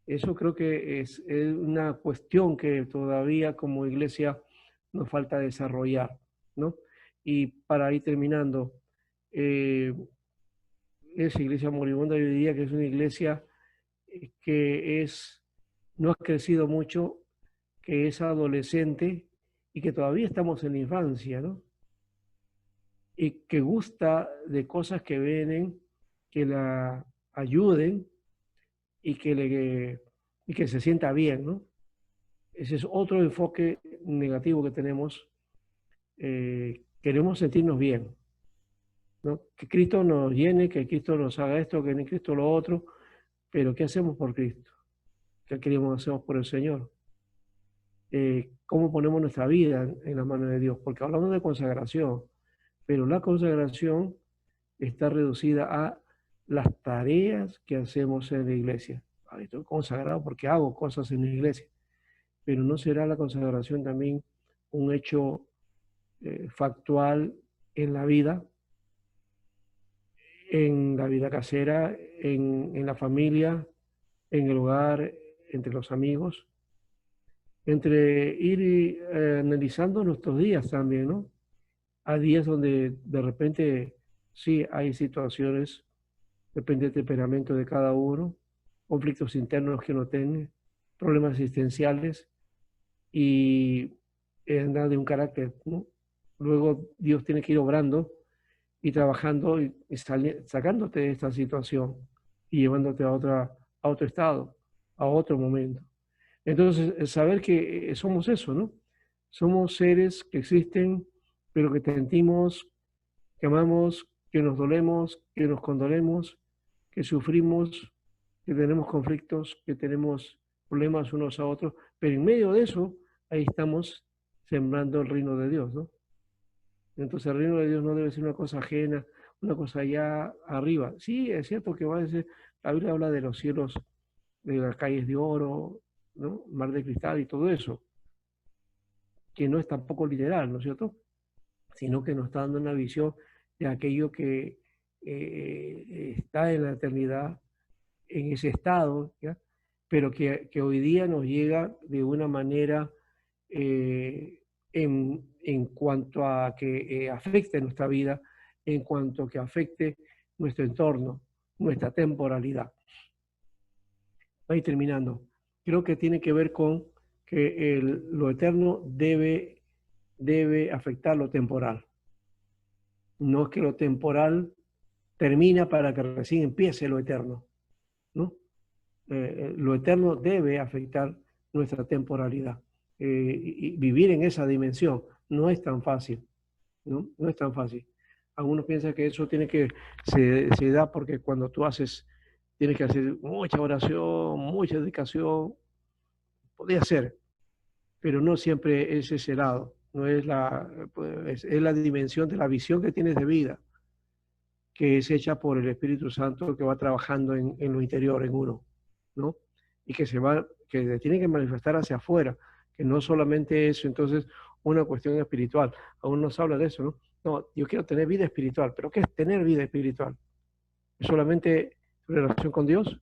A: Eso creo que es una cuestión que todavía como iglesia nos falta desarrollar, ¿no? Y para ir terminando, esa iglesia moribunda yo diría que es una iglesia que no ha crecido mucho, que es adolescente y que todavía estamos en la infancia, ¿no? Y que gusta de cosas que vienen, que la ayuden y que se sienta bien, ¿no? Ese es otro enfoque negativo que tenemos. Queremos sentirnos bien, ¿no? Que Cristo nos llene, que Cristo nos haga esto, que Cristo lo otro, pero ¿qué hacemos por Cristo? ¿Qué hacemos por el Señor? ¿Cómo ponemos nuestra vida en las manos de Dios? Porque hablamos de consagración, pero la consagración está reducida a las tareas que hacemos en la iglesia. Estoy consagrado porque hago cosas en la iglesia, pero ¿no será la consagración también un hecho factual en la vida casera, en la familia, en el hogar, entre los amigos? Entre ir analizando nuestros días también, ¿no? Hay días donde de repente sí hay situaciones, depende del temperamento de cada uno, conflictos internos que uno tiene, problemas existenciales y anda de un carácter, ¿no? Luego Dios tiene que ir obrando y trabajando y sacándote de esta situación y llevándote a otro estado, a otro momento. Entonces, saber que somos eso, ¿no? Somos seres que existen, pero que sentimos, que amamos, que nos dolemos, que nos condolemos, que sufrimos, que tenemos conflictos, que tenemos problemas unos a otros, pero en medio de eso, ahí estamos sembrando el reino de Dios, ¿no? Entonces el reino de Dios no debe ser una cosa ajena, una cosa allá arriba. Sí, es cierto que va a decir, la Biblia habla de los cielos, de las calles de oro, ¿no? Mar de cristal y todo eso, que no es tampoco literal, ¿no es cierto? Sino que nos está dando una visión de aquello que está en la eternidad, en ese estado, ¿ya? Pero que hoy día nos llega de una manera en cuanto a que afecte nuestra vida, en cuanto a que afecte nuestro entorno, nuestra temporalidad. Ahí terminando. Creo que tiene que ver con que lo eterno debe afectar lo temporal. No es que lo temporal termina para que recién empiece lo eterno, ¿no? Lo eterno debe afectar nuestra temporalidad. Y vivir en esa dimensión no es tan fácil, ¿no? No es tan fácil. Algunos piensan que eso se da porque cuando tú tienes que hacer mucha oración, mucha dedicación, podría ser, pero no siempre es ese lado, no es es la dimensión de la visión que tienes de vida, que es hecha por el Espíritu Santo que va trabajando en lo interior, en uno, ¿no? Y que que tiene que manifestar hacia afuera, que no solamente es entonces una cuestión espiritual. Aún nos habla de eso, ¿no? No, yo quiero tener vida espiritual, pero ¿qué es tener vida espiritual? ¿Es solamente tu relación con Dios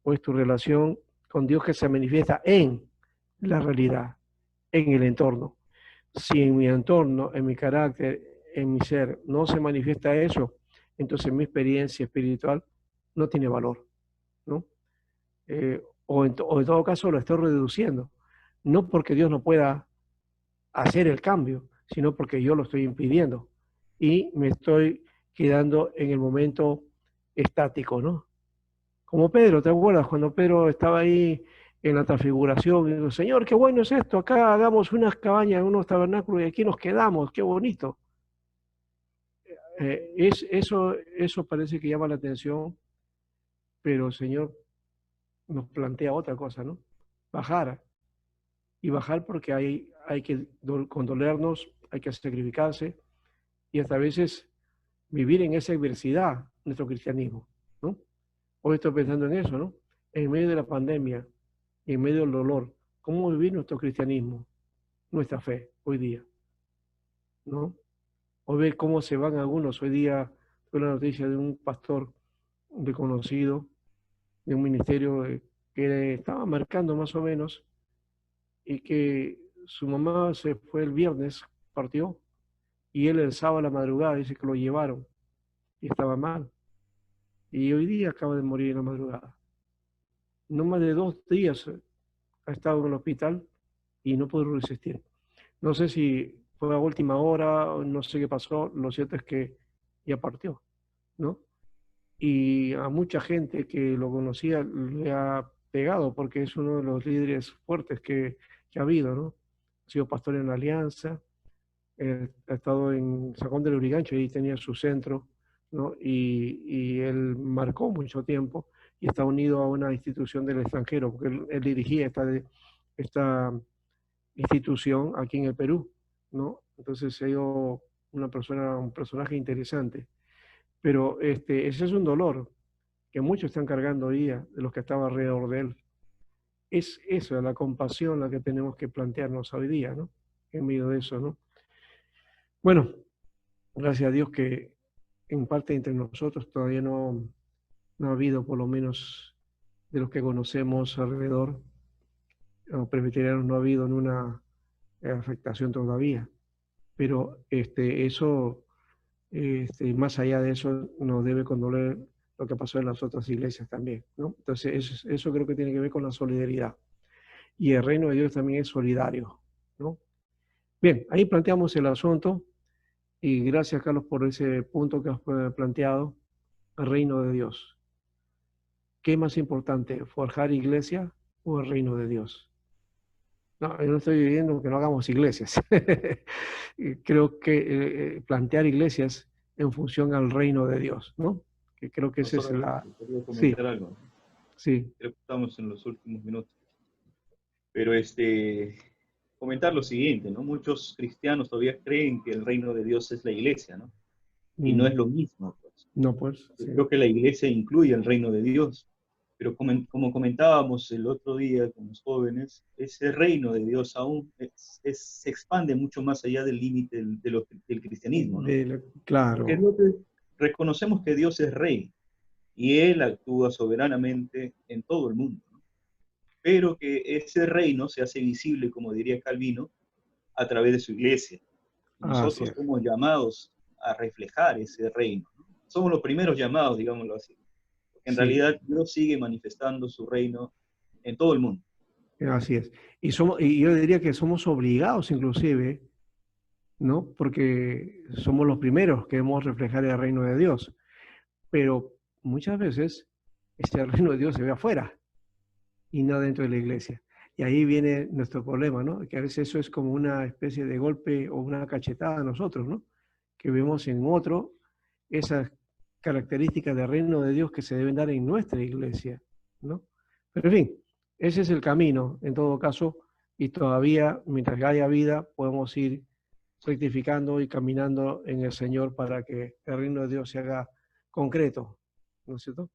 A: o es tu relación con Dios que se manifiesta en la realidad, en el entorno? Si en mi entorno, en mi carácter, en mi ser, no se manifiesta eso, entonces mi experiencia espiritual no tiene valor, ¿no? O en todo caso lo estoy reduciendo, no porque Dios no pueda hacer el cambio, sino porque yo lo estoy impidiendo y me estoy quedando en el momento estático, ¿no? Como Pedro, ¿te acuerdas? Cuando Pedro estaba ahí en la transfiguración, y dijo, Señor, qué bueno es esto, acá hagamos unas cabañas, unos tabernáculos y aquí nos quedamos, qué bonito. Eso parece que llama la atención, pero el Señor nos plantea otra cosa, ¿no? Bajar. Y bajar porque hay que condolernos, hay que sacrificarse y hasta a veces vivir en esa adversidad nuestro cristianismo, ¿no? Hoy estoy pensando en eso, ¿no? En medio de la pandemia, en medio del dolor, ¿cómo vivir nuestro cristianismo, nuestra fe hoy día? ¿No? O ver cómo se van algunos. Hoy día fue la noticia de un pastor reconocido de un ministerio que estaba marcando más o menos y que su mamá se fue el viernes, partió, y él el sábado a la madrugada dice que lo llevaron y estaba mal. Y hoy día acaba de morir en la madrugada. No más de 2 días ha estado en el hospital y no pudo resistir. No sé si fue a última hora, no sé qué pasó, lo cierto es que ya partió, ¿no? Y a mucha gente que lo conocía le ha pegado porque es uno de los líderes fuertes que ha habido, ¿no? Ha sido pastor en la Alianza, ha estado en San Juan del Urigancho, ahí tenía su centro, ¿no? Y él marcó mucho tiempo y está unido a una institución del extranjero, porque él dirigía esta institución aquí en el Perú, ¿no? Entonces ha sido un personaje interesante. Pero ese es un dolor que muchos están cargando hoy día, de los que estaban alrededor de él. Es eso, la compasión la que tenemos que plantearnos hoy día, ¿no? En medio de eso, ¿no? Bueno, gracias a Dios que en parte entre nosotros todavía no ha habido, por lo menos de los que conocemos alrededor, o presbiterianos, no ha habido ninguna afectación todavía. Pero eso, más allá de eso, nos debe condoler lo que pasó en las otras iglesias también, ¿no? Entonces, eso creo que tiene que ver con la solidaridad. Y el reino de Dios también es solidario, ¿no? Bien, ahí planteamos el asunto y gracias, Carlos, por ese punto que has planteado, el reino de Dios. ¿Qué es más importante, forjar iglesia o el reino de Dios? No, yo no estoy diciendo que no hagamos iglesias. Creo que plantear iglesias en función al reino de Dios, ¿no? Que creo que esa es la...
H: Sí. Algo.
A: Sí.
H: Creo que estamos en los últimos minutos. Pero comentar lo siguiente, ¿no? Muchos cristianos todavía creen que el reino de Dios es la iglesia, ¿no? Y no es lo mismo, pues.
A: No, pues.
H: Sí. Creo que la iglesia incluye el reino de Dios. Pero como comentábamos el otro día con los jóvenes, ese reino de Dios aún se expande mucho más allá del límite del cristianismo, ¿no?
A: Claro.
H: Porque reconocemos que Dios es rey y Él actúa soberanamente en todo el mundo, ¿no? Pero que ese reino se hace visible, como diría Calvino, a través de su iglesia. Nosotros somos llamados a reflejar ese reino, ¿no? Somos los primeros llamados, digámoslo así. En realidad, Dios sigue manifestando su reino en todo el mundo.
A: Así es. Y yo diría que somos obligados inclusive, ¿no? Porque somos los primeros que debemos reflejar el reino de Dios. Pero muchas veces ese reino de Dios se ve afuera y no dentro de la iglesia. Y ahí viene nuestro problema, ¿no? Que a veces eso es como una especie de golpe o una cachetada a nosotros, ¿no? Que vemos en otro esas características del reino de Dios que se deben dar en nuestra iglesia, ¿no? Pero en fin, ese es el camino, en todo caso, y todavía, mientras haya vida, podemos ir rectificando y caminando en el Señor para que el reino de Dios se haga concreto, ¿no es cierto?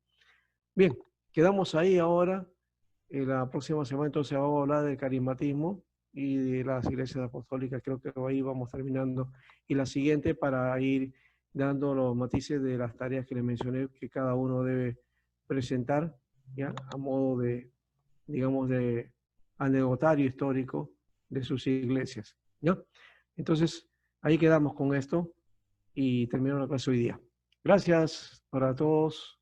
A: Bien, quedamos ahí ahora. La próxima semana entonces vamos a hablar del carismatismo y de las iglesias apostólicas. Creo que ahí vamos terminando. Y la siguiente para ir dando los matices de las tareas que les mencioné que cada uno debe presentar, ¿ya? A modo de, digamos, de anecdotario histórico de sus iglesias, ¿ya? Entonces, ahí quedamos con esto y termino la clase hoy día. Gracias para todos.